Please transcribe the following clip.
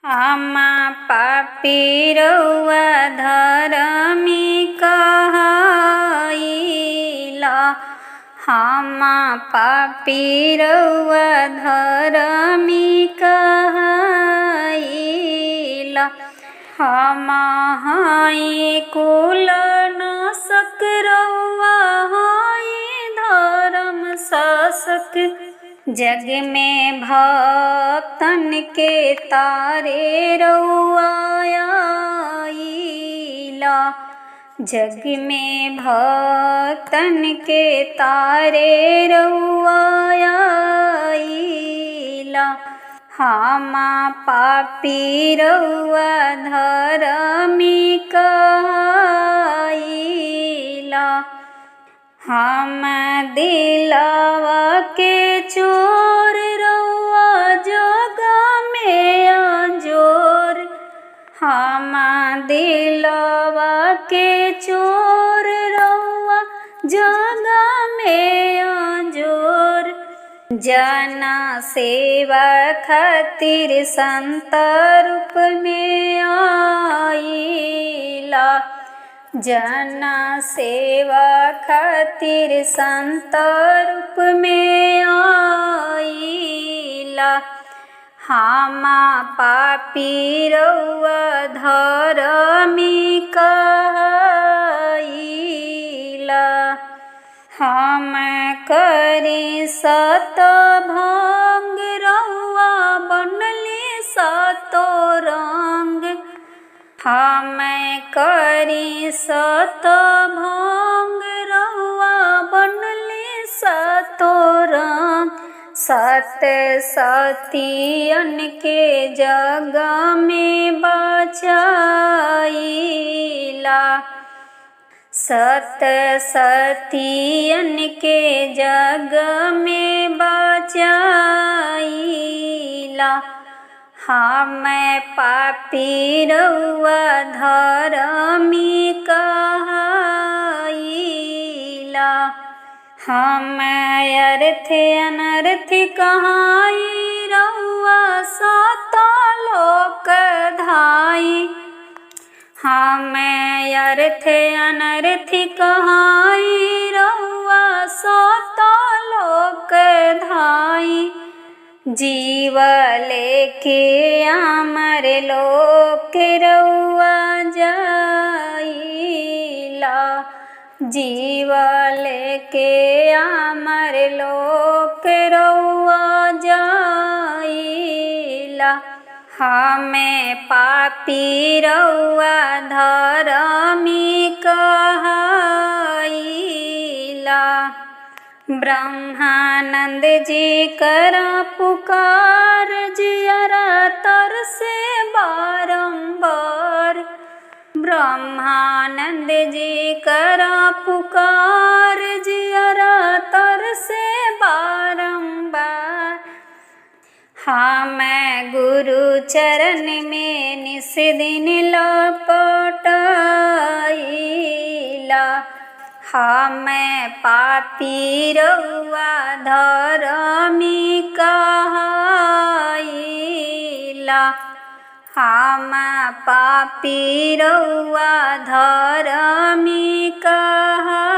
आमा पापी रउआ धरमी कहाइला। आमा पापी रउआ धरमी कहाइला। हम हई कुल नाशक रउआ हई धर्म शासक। जग में भक्तन के तारे रउआ आइला। जग में भक्तन के तारे रउआ आइला। आमा पापी रउआ धरमी कहाइला। हम दिलवा के चोर रउआ जग में अंजोर। हम दिलवा के चोर रउआ जग में अंजोर। जना सेवा खातिर संत रूप में आइला। जना सेवा खातिर संत रूप में आइला। आमा पापी रउआ धरमी कहाइला। हम करी सत भंग रउआ बनली सतो रंग। हम करी सत भंग रउआ बनली सतो रंग। सत सतियन के जग में बचाइला। सत सतियन के जग में बचाइला। हम पापी रउआ धरमी कहाइला। हम अर्थ अनर्थ कहाई रउआ सत लोक धाई। हम अर्थ अनर्थ कहाई रउआ सत लोक धाई। जीव लेके अमर लोक रउआ जाइला। जीव लेके अमर लोक रउआ जाइला। हमें पापी रउआ धरमी कहाइला। ब्रह्मानंद जी करा पुकार जियरा तर से बारंबार। ब्रह्मानंद जी करा पुकार जियरा तर से बारंबार। हम गुरु चरण में निस दिन लपटाइला। हम पापी रउआ धरमी कहाइला। हम पापी रउआ धरमी कहाइला।